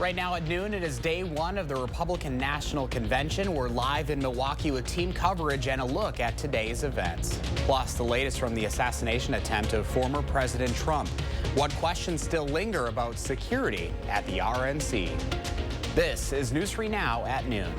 Right now at noon, it is day one of the Republican National Convention. We're live in Milwaukee with team coverage and a look at today's events. Plus, the latest from the assassination attempt of former President Trump. What questions still linger about security at the RNC? This is News 3 Now at noon.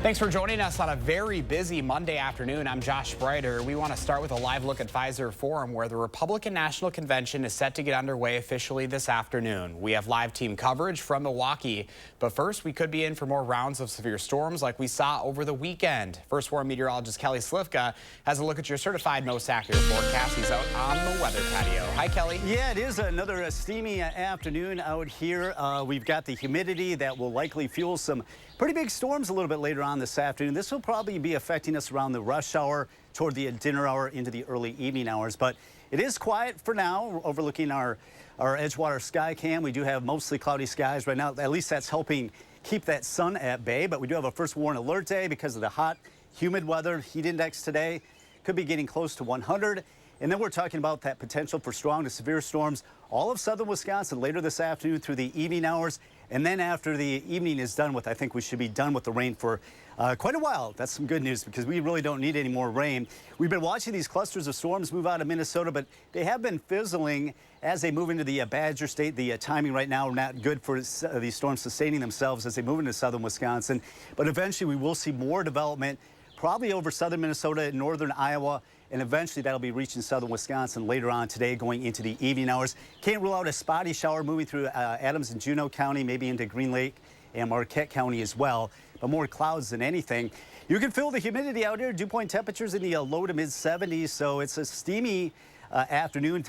Thanks for joining us on a very busy Monday afternoon. I'm Josh Breiter. We want to start with a live look at Pfizer Forum, where the Republican National Convention is set to get underway officially this afternoon. We have live team coverage from Milwaukee, but first we could be in for more rounds of severe storms like we saw over the weekend. First Forum meteorologist Kelly Slifka has a look at your certified most accurate forecast. He's out on the weather patio. Hi, Kelly. Yeah, it is another steamy afternoon out here. We've got the humidity that will likely fuel some pretty big storms a little bit later on this afternoon. This will probably be affecting us around the rush hour, toward the dinner hour, into the early evening hours. But it is quiet for now. We're overlooking our Edgewater sky cam. We do have mostly cloudy skies right now. At least that's helping keep that sun at bay. But we do have a first warn alert day because of the hot, humid weather. Heat index today could be getting close to 100. And then we're talking about that potential for strong to severe storms all of southern Wisconsin later this afternoon through the evening hours. And then after the evening is done with, I think we should be done with the rain for quite a while. That's some good news because we really don't need any more rain. We've been watching these clusters of storms move out of Minnesota, but they have been fizzling as they move into the Badger State. The timing right now not good for these storms sustaining themselves as they move into southern Wisconsin. But eventually we will see more development, probably over southern Minnesota and northern Iowa. And eventually that'll be reaching southern Wisconsin later on today, going into the evening hours. Can't rule out a spotty shower moving through Adams and Juneau County, maybe into Green Lake and Marquette County as well. But more clouds than anything. You can feel the humidity out here. Dew point temperatures in the low to mid 70s. So it's a steamy afternoon.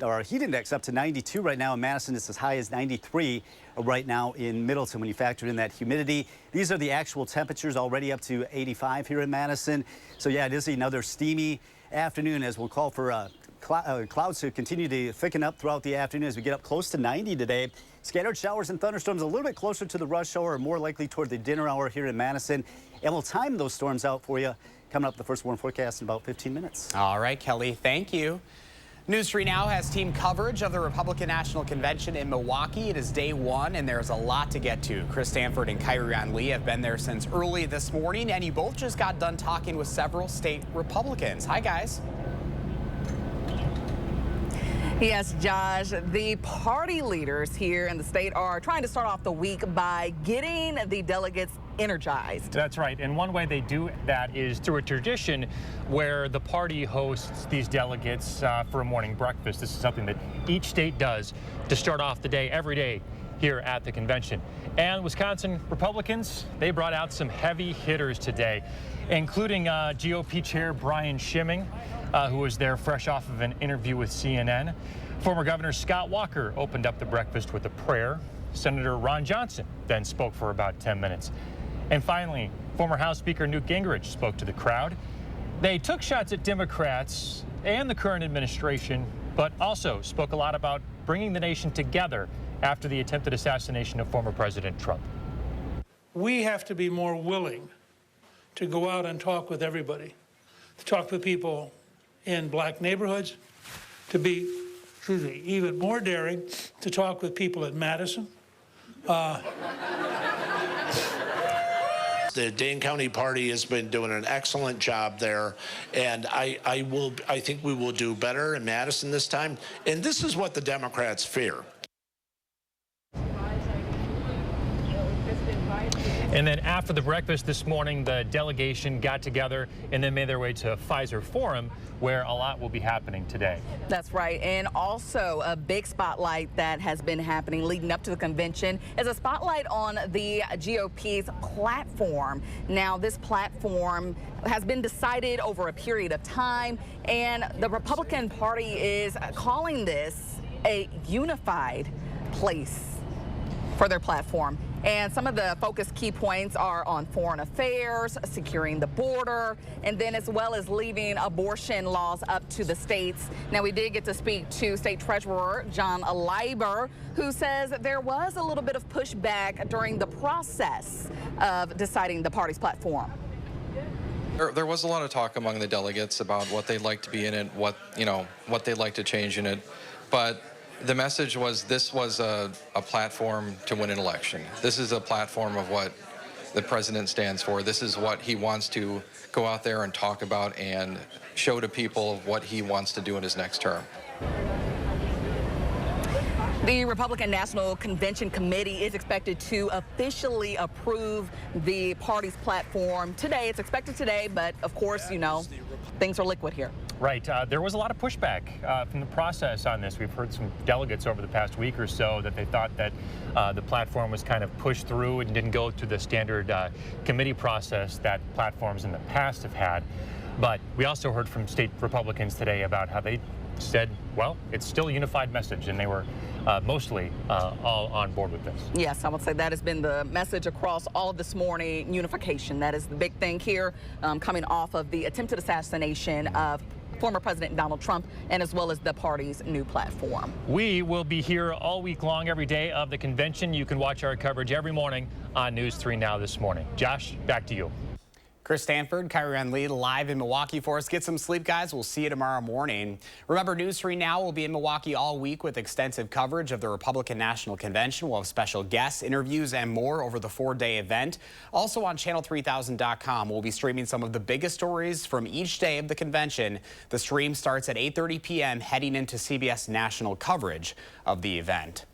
Our heat index up to 92 right now in Madison. It's as high as 93 right now in Middleton when you factor in that humidity. These are the actual temperatures, already up to 85 here in Madison. So yeah, it is another steamy afternoon as we'll call for clouds to continue to thicken up throughout the afternoon as we get up close to 90 today. Scattered showers and thunderstorms a little bit closer to the rush hour, or more likely toward the dinner hour here in Madison. And we'll time those storms out for you coming up the first warn forecast in about 15 minutes. All right, Kelly, thank you. News 3 Now has team coverage of the Republican National Convention in Milwaukee. It is day one, and there's a lot to get to. Chris Stanford and Kyrie Lee have been there since early this morning, and you both just got done talking with several state Republicans. Hi, guys. Yes, Josh, the party leaders here in the state are trying to start off the week by getting the delegates energized. That's right. And one way they do that is through a tradition where the party hosts these delegates for a morning breakfast. This is something that each state does to start off the day every day here at the convention. And Wisconsin Republicans, they brought out some heavy hitters today, including GOP Chair Brian Schimming, who was there fresh off of an interview with CNN. Former Governor Scott Walker opened up the breakfast with a prayer. Senator Ron Johnson then spoke for about 10 minutes. And finally, former House Speaker Newt Gingrich spoke to the crowd. They took shots at Democrats and the current administration, but also spoke a lot about bringing the nation together after the attempted assassination of former President Trump. We have to be more willing to go out and talk with everybody, to talk with people in black neighborhoods, to be, even more daring, to talk with people at Madison. The Dane County Party has been doing an excellent job there, and I think we will do better in Madison this time. And this is what the Democrats fear. And then after the breakfast this morning, the delegation got together and then made their way to Pfizer Forum, where a lot will be happening today. That's right. And also a big spotlight that has been happening leading up to the convention is a spotlight on the GOP's platform. Now, this platform has been decided over a period of time, and the Republican Party is calling this a unified place for their platform. And some of the focus key points are on foreign affairs, securing the border, and then as well as leaving abortion laws up to the states. Now, we did get to speak to State Treasurer John Leiber, who says there was a little bit of pushback during the process of deciding the party's platform. There was a lot of talk among the delegates about what they'd like to be in it, what they'd like to change in it. But The message was this was a platform to win an election. This is a platform of what the president stands for. This is what he wants to go out there and talk about and show to people what he wants to do in his next term. The Republican National Convention Committee is expected to officially approve the party's platform today. It's expected today, but of course, you know, things are liquid here. Right. There was a lot of pushback from the process on this. We've heard some delegates over the past week or so that they thought that the platform was kind of pushed through and didn't go through the standard committee process that platforms in the past have had. But we also heard from state Republicans today about how they said, well, it's still a unified message, and they were mostly all on board with this. Yes, I would say that has been the message across all of this morning, unification. That is the big thing here, coming off of the attempted assassination of former President Donald Trump, and as well as the party's new platform. We will be here all week long, every day of the convention. You can watch our coverage every morning on News 3 Now this morning. Josh, back to you. Chris Stanford, Kyrie Lee live in Milwaukee for us. Get some sleep, guys. We'll see you tomorrow morning. Remember, News 3 Now will be in Milwaukee all week with extensive coverage of the Republican National Convention. We'll have special guests, interviews, and more over the 4-day event. Also on channel3000.com, we'll be streaming some of the biggest stories from each day of the convention. The stream starts at 8:30 p.m. heading into CBS national coverage of the event.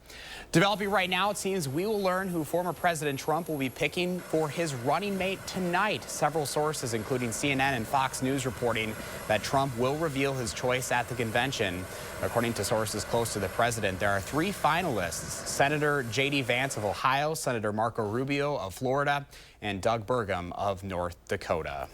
Developing right now, it seems we will learn who former President Trump will be picking for his running mate tonight. Several sources, including CNN and Fox News, reporting that Trump will reveal his choice at the convention. According to sources close to the president, there are 3 finalists: Senator J.D. Vance of Ohio, Senator Marco Rubio of Florida, and Doug Burgum of North Dakota.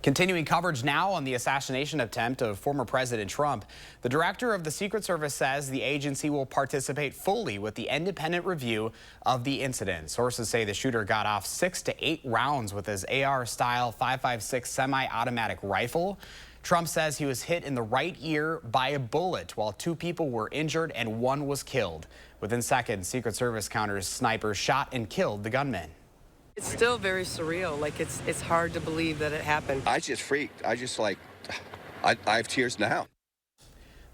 Continuing coverage now on the assassination attempt of former President Trump, the director of the Secret Service says the agency will participate fully with the independent review of the incident. Sources say the shooter got off 6 to 8 rounds with his AR-style .556 semi-automatic rifle. Trump says he was hit in the right ear by a bullet, while 2 people were injured and 1 was killed. Within seconds, Secret Service counters snipers shot and killed the gunman. It's still very surreal. Like, it's hard to believe that it happened. I just freaked. I have tears now.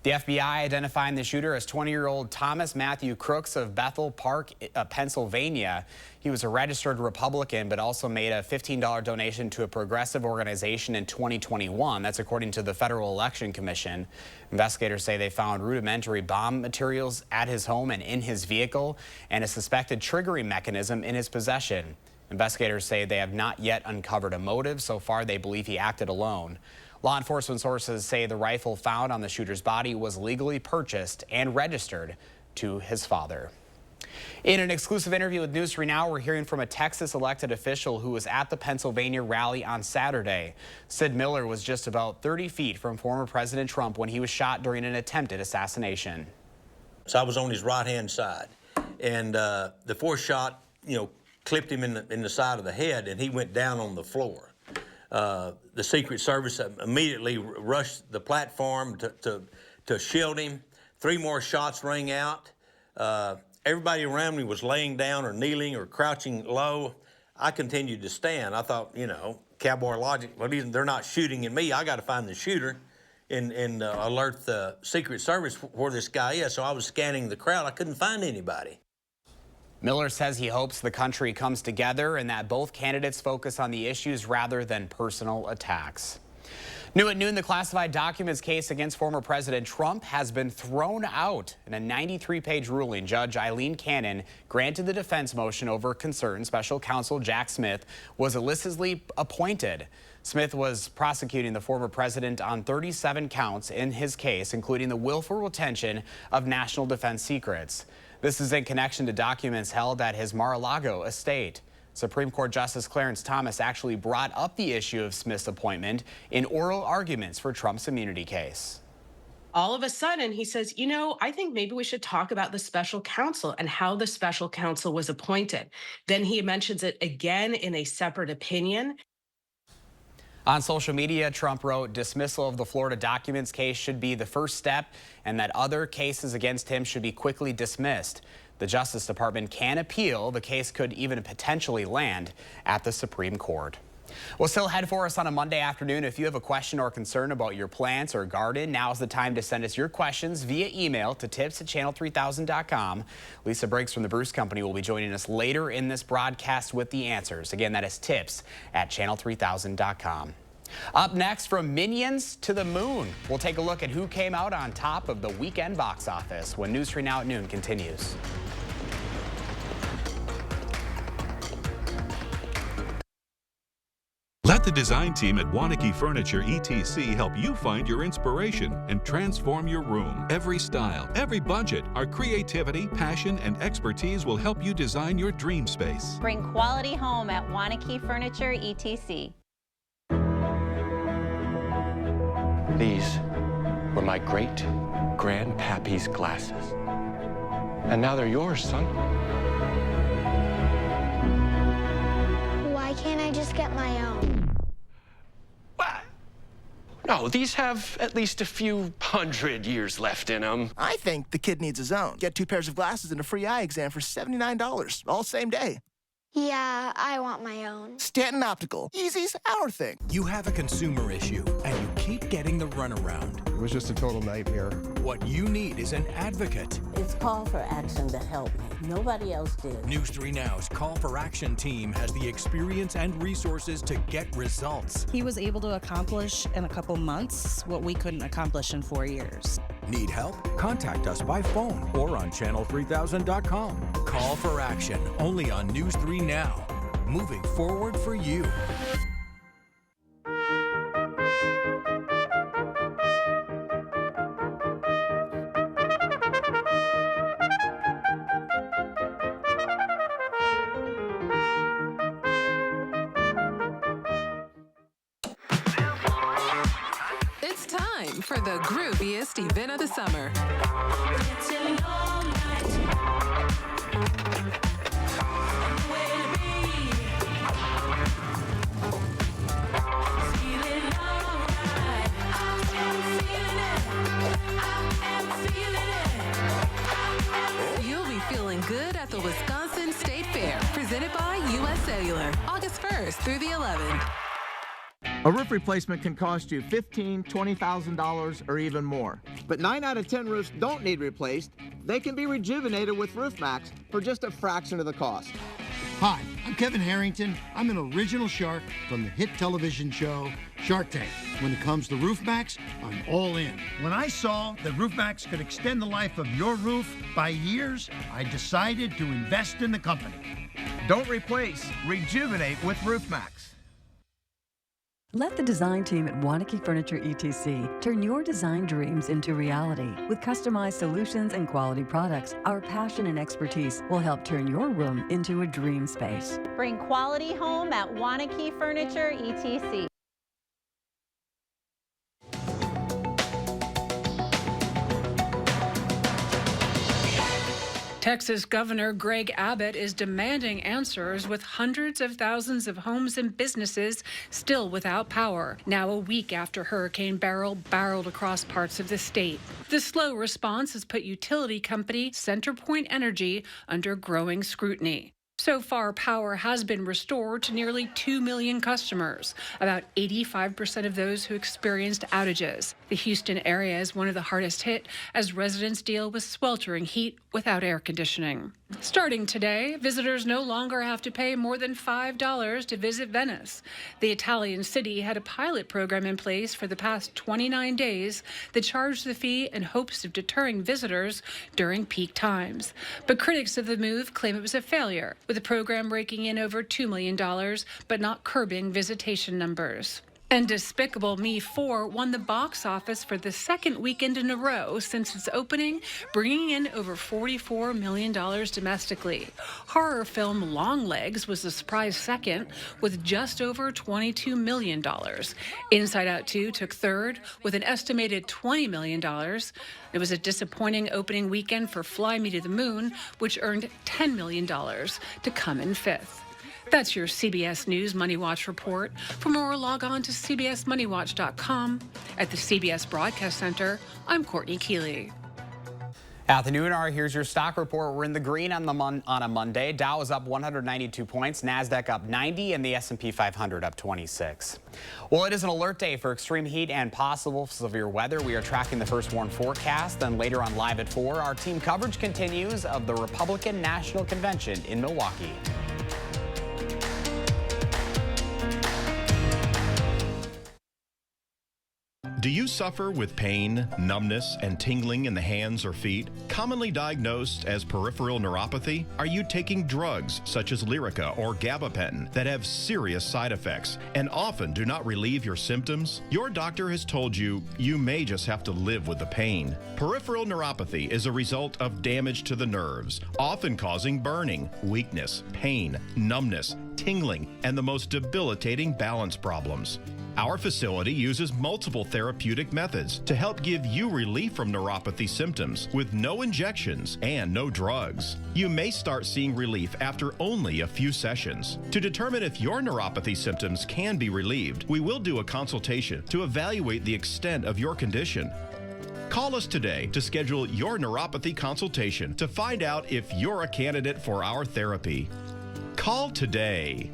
The FBI identifying the shooter as 20-year-old Thomas Matthew Crooks of Bethel Park, Pennsylvania. He was a registered Republican, but also made a $15 donation to a progressive organization in 2021. That's according to the Federal Election Commission. Investigators say they found rudimentary bomb materials at his home and in his vehicle, and a suspected triggering mechanism in his possession. Investigators say they have not yet uncovered a motive. So far, they believe he acted alone. Law enforcement sources say the rifle found on the shooter's body was legally purchased and registered to his father. In an exclusive interview with News 3 Now, we're hearing from a Texas elected official who was at the Pennsylvania rally on Saturday. Sid Miller was just about 30 feet from former President Trump when he was shot during an attempted assassination. So I was on his right-hand side, and the 4th shot, clipped him in the side of the head, and he went down on the floor. The Secret Service immediately rushed the platform to shield him. 3 more shots rang out. Everybody around me was laying down or kneeling or crouching low. I continued to stand. I thought, cowboy logic, well, they're not shooting at me. I got to find the shooter and alert the Secret Service where this guy is. So I was scanning the crowd. I couldn't find anybody. Miller says he hopes the country comes together and that both candidates focus on the issues rather than personal attacks. New at noon, the classified documents case against former President Trump has been thrown out. In a 93-page ruling, Judge Eileen Cannon granted the defense motion over concern special counsel Jack Smith was illicitly appointed. Smith was prosecuting the former president on 37 counts in his case, including the willful retention of national defense secrets. This is in connection to documents held at his Mar-a-Lago estate. Supreme Court Justice Clarence Thomas actually brought up the issue of Smith's appointment in oral arguments for Trump's immunity case. All of a sudden, he says, I think maybe we should talk about the special counsel and how the special counsel was appointed. Then he mentions it again in a separate opinion. On social media, Trump wrote dismissal of the Florida documents case should be the first step and that other cases against him should be quickly dismissed. The Justice Department can appeal. The case could even potentially land at the Supreme Court. Well, still ahead for us on a Monday afternoon. If you have a question or concern about your plants or garden, now's the time to send us your questions via email to tips@channel3000.com. Lisa Briggs from the Bruce Company will be joining us later in this broadcast with the answers. Again, that is tips@channel3000.com. Up next, from Minions to the Moon, we'll take a look at who came out on top of the weekend box office when News 3 Now at noon continues. Let the design team at Wanakee Furniture ETC help you find your inspiration and transform your room. Every style, every budget, our creativity, passion, and expertise will help you design your dream space. Bring quality home at Wanakee Furniture ETC. These were my great-grandpappy's glasses. And now they're yours, son. Why can't I just get my own? No, these have at least a few hundred years left in them. I think the kid needs his own. Get 2 pairs of glasses and a free eye exam for $79, all same day. Yeah, I want my own. Stanton Optical. Easy's our thing. You have a consumer issue, and you keep getting the runaround. It was just a total nightmare. What you need is an advocate. It's Call for Action to help me. Nobody else did. News 3 Now's Call for Action team has the experience and resources to get results. He was able to accomplish in a couple months what we couldn't accomplish in 4 years. Need help? Contact us by phone or on channel3000.com. Call for Action, only on News 3 Now. Moving forward for you. It's time for the grooviest event of the summer. You'll be feeling good at the Wisconsin State Fair, presented by U.S. Cellular, August 1st through the 11th. A roof replacement can cost you $15,000, $20,000 or even more. But 9 out of 10 roofs don't need replaced. They can be rejuvenated with Roof Max for just a fraction of the cost. Hi, I'm Kevin Harrington. I'm an original shark from the hit television show Shark Tank. When it comes to Roof Max, I'm all in. When I saw that Roof Max could extend the life of your roof by years, I decided to invest in the company. Don't replace, rejuvenate with Roof Max. Let the design team at Wanakee Furniture ETC turn your design dreams into reality. With customized solutions and quality products, our passion and expertise will help turn your room into a dream space. Bring quality home at Wanakee Furniture ETC. Texas Governor Greg Abbott is demanding answers with hundreds of thousands of homes and businesses still without power, now a week after Hurricane Beryl barreled across parts of the state. The slow response has put utility company CenterPoint Energy under growing scrutiny. So far, power has been restored to nearly 2 million customers, about 85% of those who experienced outages. The Houston area is one of the hardest hit as residents deal with sweltering heat without air conditioning. Starting today, visitors no longer have to pay more than $5 to visit Venice. The Italian city had a pilot program in place for the past 29 days that charged the fee in hopes of deterring visitors during peak times. But critics of the move claim it was a failure, with the program raking in over $2 million, but not curbing visitation numbers. And Despicable Me 4 won the box office for the second weekend in a row since its opening, bringing in over $44 million domestically. Horror film Longlegs was the surprise second, with just over $22 million. Inside Out 2 took third, with an estimated $20 million. It was a disappointing opening weekend for Fly Me to the Moon, which earned $10 million to come in fifth. That's your CBS News Money Watch report. For more, log on to cbsmoneywatch.com. At the CBS Broadcast Center, I'm Courtney Keeley. At the noon hour, here's your stock report. We're in the green on a Monday. Dow is up 192 points, NASDAQ up 90, and the S&P 500 up 26. Well, it is an alert day for extreme heat and possible severe weather. We are tracking the first warn forecast. Then later on Live at 4, our team coverage continues of the Republican National Convention in Milwaukee. Do you suffer with pain, numbness, and tingling in the hands or feet? Commonly diagnosed as peripheral neuropathy? Are you taking drugs such as Lyrica or gabapentin that have serious side effects and often do not relieve your symptoms? Your doctor has told you you may just have to live with the pain. Peripheral neuropathy is a result of damage to the nerves, often causing burning, weakness, pain, numbness, tingling, and the most debilitating balance problems. Our facility uses multiple therapeutic methods to help give you relief from neuropathy symptoms with no injections and no drugs. You may start seeing relief after only a few sessions. To determine if your neuropathy symptoms can be relieved, we will do a consultation to evaluate the extent of your condition. Call us today to schedule your neuropathy consultation to find out if you're a candidate for our therapy. Call today.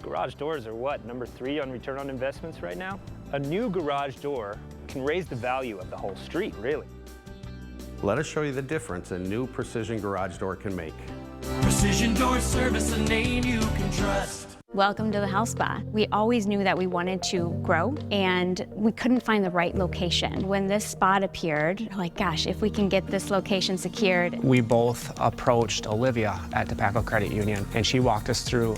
Garage doors are what, number 3 on return on investments right now? A new garage door can raise the value of the whole street, really. Let us show you the difference a new precision garage door can make. Precision Door Service, a name you can trust. Welcome to the Health Spa. We always knew that we wanted to grow and we couldn't find the right location. When this spot appeared, like, gosh, if we can get this location secured. We both approached Olivia at Tobacco Credit Union and she walked us through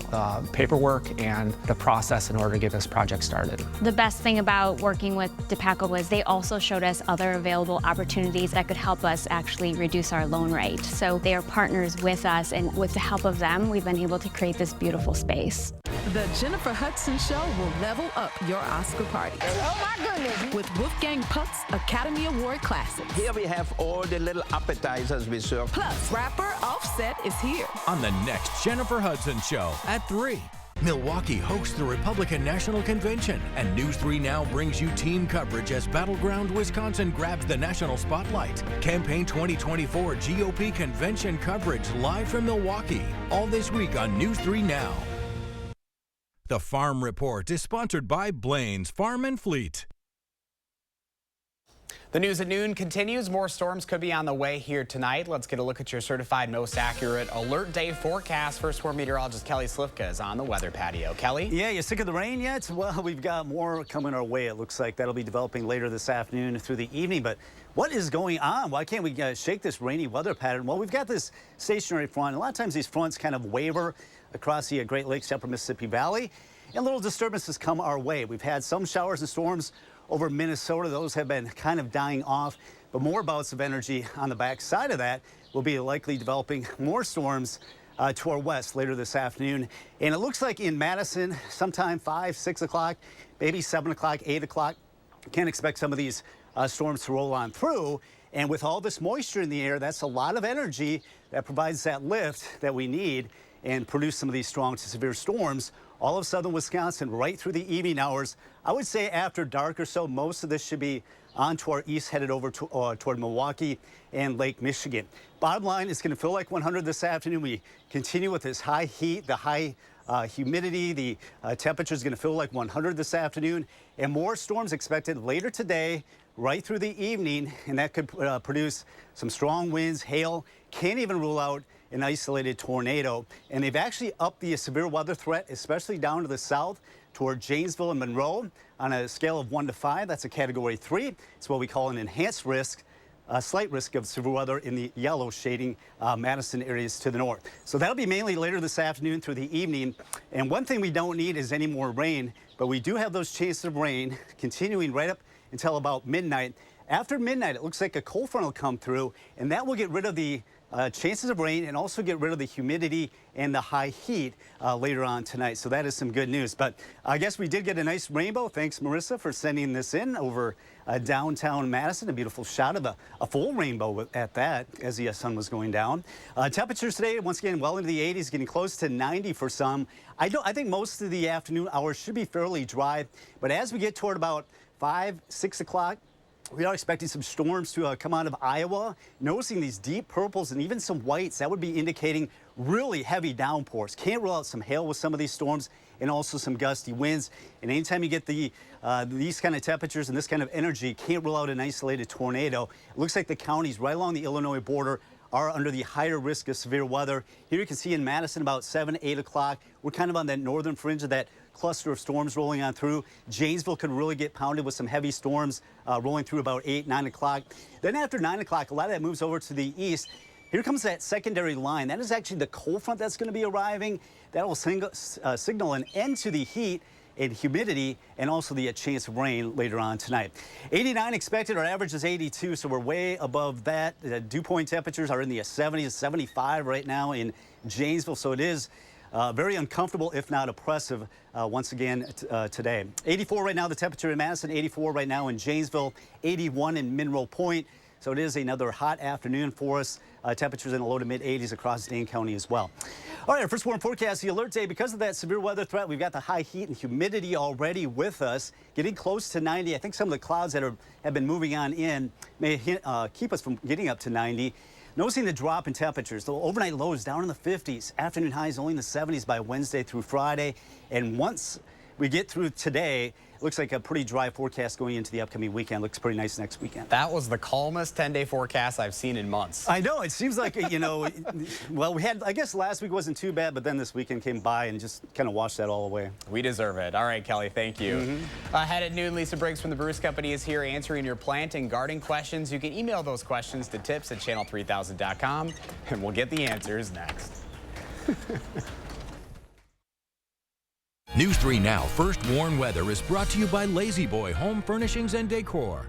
paperwork and the process in order to get this project started. The best thing about working with Tobacco was they also showed us other available opportunities that could help us actually reduce our loan rate. So they are partners with us, and with the help of them, we've been able to create this beautiful space. The Jennifer Hudson Show will level up your Oscar party. Oh my goodness! With Wolfgang Puck's Academy Award Classics. Here we have all the little appetizers we serve. Plus, rapper Offset is here. On the next Jennifer Hudson Show at 3. Milwaukee hosts the Republican National Convention, and News 3 Now brings you team coverage as Battleground Wisconsin grabs the national spotlight. Campaign 2024 GOP convention coverage live from Milwaukee, all this week on News 3 Now. The Farm Report is sponsored by Blaine's Farm and Fleet. The news at noon continues. More storms could be on the way here tonight. Let's get a look at your certified most accurate alert day forecast. First Warn meteorologist Kelly Slifka is on the weather patio. Kelly? Yeah, you sick of the rain yet? Well, we've got more coming our way. It looks like that'll be developing later this afternoon through the evening. But what is going on? Why can't we shake this rainy weather pattern? Well, we've got this stationary front. A lot of times these fronts kind of waver across the Great Lakes, upper Mississippi Valley. And little disturbances come our way. We've had some showers and storms over Minnesota. Those have been kind of dying off, but more bouts of energy on the backside of that will be likely developing more storms to our west later this afternoon. And it looks like in Madison, sometime 5, 6 o'clock, maybe 7 o'clock, 8 o'clock, can't expect some of these storms to roll on through. And with all this moisture in the air, that's a lot of energy that provides that lift that we need and produce some of these strong to severe storms all of southern Wisconsin right through the evening hours. I would say after dark or so, most of this should be on to our east, headed over to, toward Milwaukee and Lake Michigan. Bottom line, it's going to feel like 100 this afternoon. We continue with this high heat, the high humidity. The temperature is going to feel like 100 this afternoon, and more storms expected later today, right through the evening, and that could produce some strong winds, hail. Can't even rule out an isolated tornado. And they've actually upped the severe weather threat, especially down to the south toward Janesville and Monroe on a scale of 1 to 5. That's a category 3. It's what we call an enhanced risk, a slight risk of severe weather in the yellow shading Madison areas to the north. So that'll be mainly later this afternoon through the evening. And one thing we don't need is any more rain, but we do have those chances of rain continuing right up until about midnight. After midnight, it looks like a cold front will come through, and that will get rid of the chances of rain and also get rid of the humidity and the high heat later on tonight. So that is some good news. But I guess we did get a nice rainbow. Thanks, Marissa, for sending this in over downtown Madison. A beautiful shot of a full rainbow at that as the sun was going down. Temperatures today, once again, well into the 80s, getting close to 90 for some. I think most of the afternoon hours should be fairly dry. But as we get toward about 5, 6 o'clock, we are expecting some storms to come out of Iowa. Noticing these deep purples and even some whites, that would be indicating really heavy downpours. Can't rule out some hail with some of these storms and also some gusty winds. And anytime you get these kind of temperatures and this kind of energy, can't rule out an isolated tornado. It looks like the counties right along the Illinois border are under the higher risk of severe weather. Here you can see in Madison about 7, 8 o'clock. We're kind of on that northern fringe of that cluster of storms rolling on through. Janesville could really get pounded with some heavy storms rolling through about 8, 9 o'clock. Then after 9 o'clock, a lot of that moves over to the east. Here comes that secondary line. That is actually the cold front that's going to be arriving. That will signal an end to the heat and humidity and also the chance of rain later on tonight. 89 expected. Our average is 82, so we're way above that. The dew point temperatures are in the 70s, 75 right now in Janesville, so it is very uncomfortable, if not oppressive, once again today. 84 right now, the temperature in Madison, 84 right now in Janesville, 81 in Mineral Point. So it is another hot afternoon for us. Temperatures in the low to mid 80s across Dane County as well. All right, our first warm forecast, the alert day. Because of that severe weather threat, we've got the high heat and humidity already with us, getting close to 90. I think some of the clouds that have been moving on in may keep us from getting up to 90. Noticing the drop in temperatures, the overnight lows down in the 50s, afternoon highs only in the 70s by Wednesday through Friday. And once we get through today, it looks like a pretty dry forecast going into the upcoming weekend. Looks pretty nice next weekend. That was the calmest 10-day forecast I've seen in months. I know. It seems like, you know, well, we had, I guess last week wasn't too bad, but then this weekend came by and just kind of washed that all away. We deserve it. All right, Kelly, thank you. Ahead at noon, Lisa Briggs from the Bruce Company is here answering your plant and garden questions. You can email those questions to tips@channel3000.com, and we'll get the answers next. News 3 Now First Warn Weather is brought to you by Lazy Boy Home Furnishings and Decor.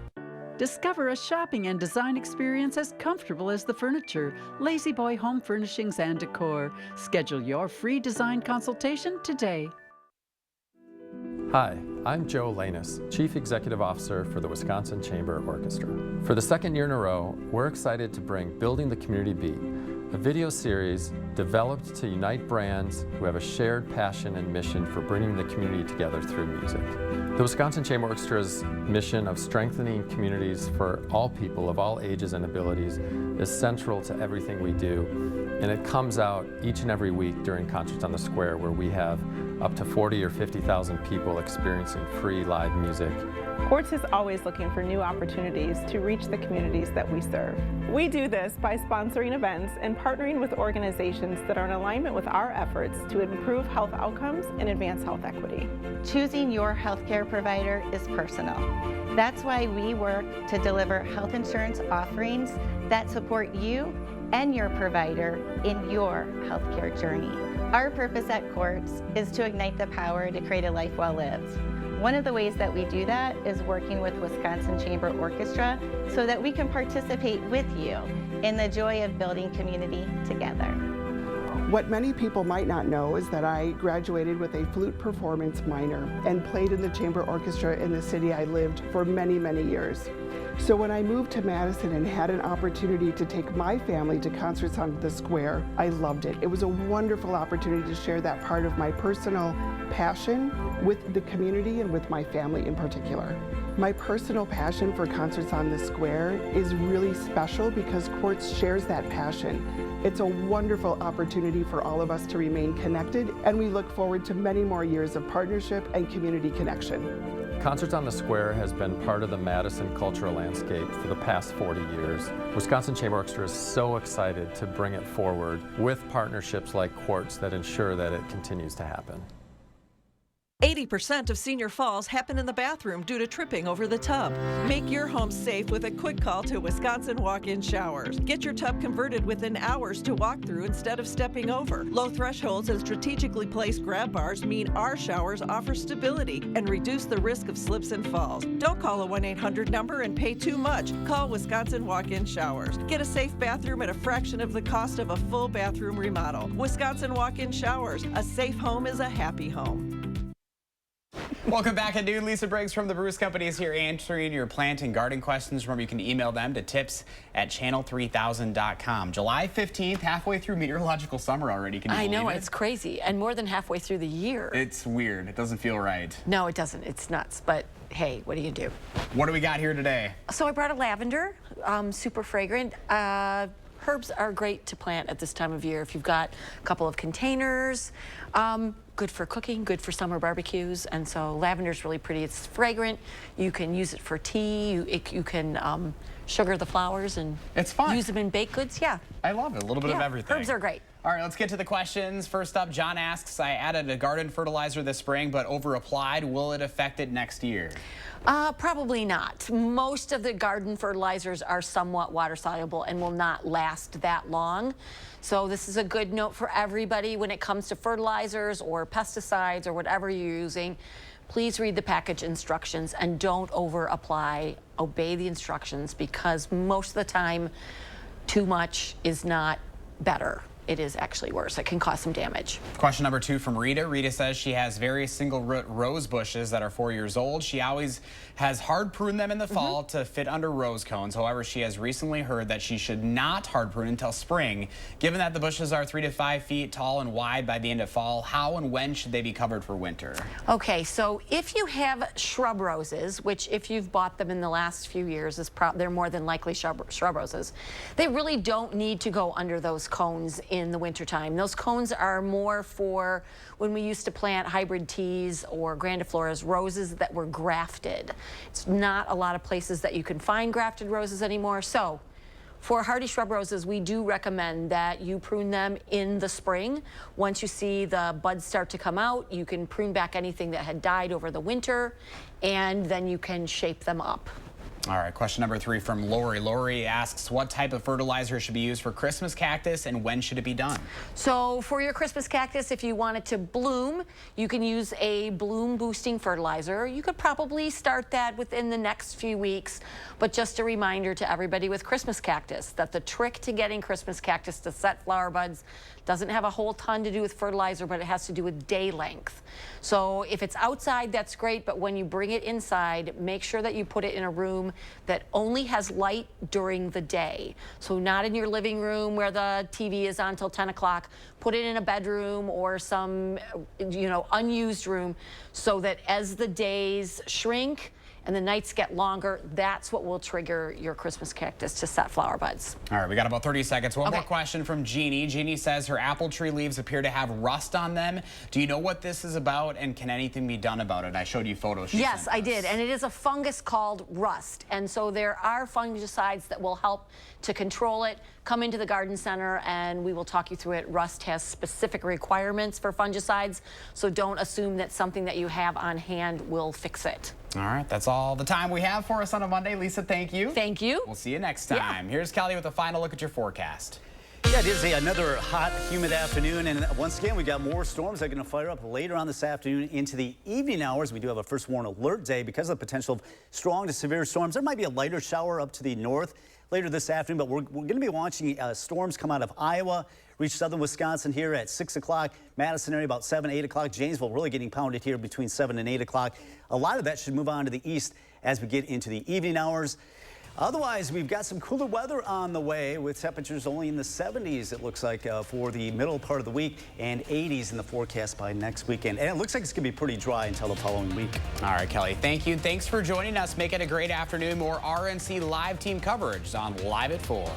Discover a shopping and design experience as comfortable as the furniture. Lazy Boy Home Furnishings and Decor. Schedule your free design consultation today. Hi, I'm Joe Lanus, Chief Executive Officer for the Wisconsin Chamber Orchestra. For the second year in a row, we're excited to bring Building the Community Beat, a video series developed to unite brands who have a shared passion and mission for bringing the community together through music. The Wisconsin Chamber Orchestra's mission of strengthening communities for all people of all ages and abilities is central to everything we do, and it comes out each and every week during Concerts on the Square, where we have up to 40 or 50,000 people experiencing free live music. Quartz is always looking for new opportunities to reach the communities that we serve. We do this by sponsoring events and partnering with organizations that are in alignment with our efforts to improve health outcomes and advance health equity. Choosing your healthcare provider is personal. That's why we work to deliver health insurance offerings that support you and your provider in your healthcare journey. Our purpose at Quartz is to ignite the power to create a life well lived. One of the ways that we do that is working with Wisconsin Chamber Orchestra so that we can participate with you in the joy of building community together. What many people might not know is that I graduated with a flute performance minor and played in the chamber orchestra in the city I lived for many, many years. So when I moved to Madison and had an opportunity to take my family to Concerts on the Square, I loved it. It was a wonderful opportunity to share that part of my personal passion with the community and with my family in particular. My personal passion for Concerts on the Square is really special because Quartz shares that passion. It's a wonderful opportunity for all of us to remain connected, and we look forward to many more years of partnership and community connection. Concerts on the Square has been part of the Madison cultural landscape for the past 40 years. Wisconsin Chamber Orchestra is so excited to bring it forward with partnerships like Quartz that ensure that it continues to happen. 80% of senior falls happen in the bathroom due to tripping over the tub. Make your home safe with a quick call to Wisconsin Walk-In Showers. Get your tub converted within hours to walk through instead of stepping over. Low thresholds and strategically placed grab bars mean our showers offer stability and reduce the risk of slips and falls. Don't call a 1-800 number and pay too much. Call Wisconsin Walk-In Showers. Get a safe bathroom at a fraction of the cost of a full bathroom remodel. Wisconsin Walk-In Showers. A safe home is a happy home. Welcome back at noon. Lisa Briggs from the Bruce Company is here answering your plant and garden questions. Remember, you can email them to tips@channel3000.com. July 15th, halfway through meteorological summer already. Can you believe know, it? it's crazy. And more than halfway through the year. It's weird. It doesn't feel right. No, it doesn't. It's nuts. But hey, what do you do? What do we got here today? So I brought a lavender, super fragrant. Herbs are great to plant at this time of year. If you've got a couple of containers, good for cooking, good for summer barbecues. And so lavender's really pretty. It's fragrant. You can use it for tea. You can sugar the flowers and it's fun. Use them in baked goods. Yeah. I love it. A little bit of everything. Herbs are great. All right, let's get to the questions. First up, John asks, I added a garden fertilizer this spring, but over-applied. Will it affect it next year? Probably not. Most of the garden fertilizers are somewhat water-soluble and will not last that long. So this is a good note for everybody when it comes to fertilizers or pesticides or whatever you're using. Please read the package instructions and don't over-apply. Obey the instructions because most of the time, too much is not better. It is actually worse. It can cause some damage. Question number 2 from Rita. Rita says she has various single root rose bushes that are 4 years old. She always has hard prune them in the fall to fit under rose cones. However, she has recently heard that she should not hard prune until spring. Given that the bushes are 3 to 5 feet tall and wide by the end of fall, how and when should they be covered for winter? Okay, so if you have shrub roses, which if you've bought them in the last few years, they're more than likely shrub roses, they really don't need to go under those cones in the wintertime. Those cones are more for when we used to plant hybrid teas or grandifloras, roses that were grafted. It's not a lot of places that you can find grafted roses anymore. So for hardy shrub roses, we do recommend that you prune them in the spring. Once you see the buds start to come out, you can prune back anything that had died over the winter, and then you can shape them up. All right, question number 3 from Lori. Lori asks, what type of fertilizer should be used for Christmas cactus and when should it be done? So for your Christmas cactus, if you want it to bloom, you can use a bloom boosting fertilizer. You could probably start that within the next few weeks, but just a reminder to everybody with Christmas cactus that the trick to getting Christmas cactus to set flower buds doesn't have a whole ton to do with fertilizer, but it has to do with day length. So if it's outside, that's great, but when you bring it inside, make sure that you put it in a room that only has light during the day. So not in your living room where the TV is on till 10 o'clock. Put it in a bedroom or some, unused room so that as the days shrink and the nights get longer, that's what will trigger your Christmas cactus to set flower buds. All right, we got about 30 seconds. One more question from Jeannie. Jeannie says her apple tree leaves appear to have rust on them. Do you know what this is about and can anything be done about it? I showed you photos. Yes, I did, and it is a fungus called rust. And so there are fungicides that will help to control it. Come into the garden center and we will talk you through it. Rust has specific requirements for fungicides, so don't assume that something that you have on hand will fix it. All right, that's all the time we have for us on a Monday. Lisa, thank you. Thank you. We'll see you next time. Here's Kelly with a final look at your forecast. Yeah, it is another hot, humid afternoon, and once again, we got more storms that are going to fire up later on this afternoon into the evening hours. We do have a first warn alert day because of the potential of strong to severe storms. There might be a lighter shower up to the north later this afternoon, but we're going to be watching storms come out of Iowa, reach southern Wisconsin here at 6 o'clock, Madison area about 7, 8 o'clock, Janesville really getting pounded here between 7 and 8 o'clock. A lot of that should move on to the east as we get into the evening hours. Otherwise, we've got some cooler weather on the way with temperatures only in the 70s, it looks like, for the middle part of the week and 80s in the forecast by next weekend. And it looks like it's going to be pretty dry until the following week. All right, Kelly, thank you. Thanks for joining us. Make it a great afternoon. More RNC live team coverage on Live at 4.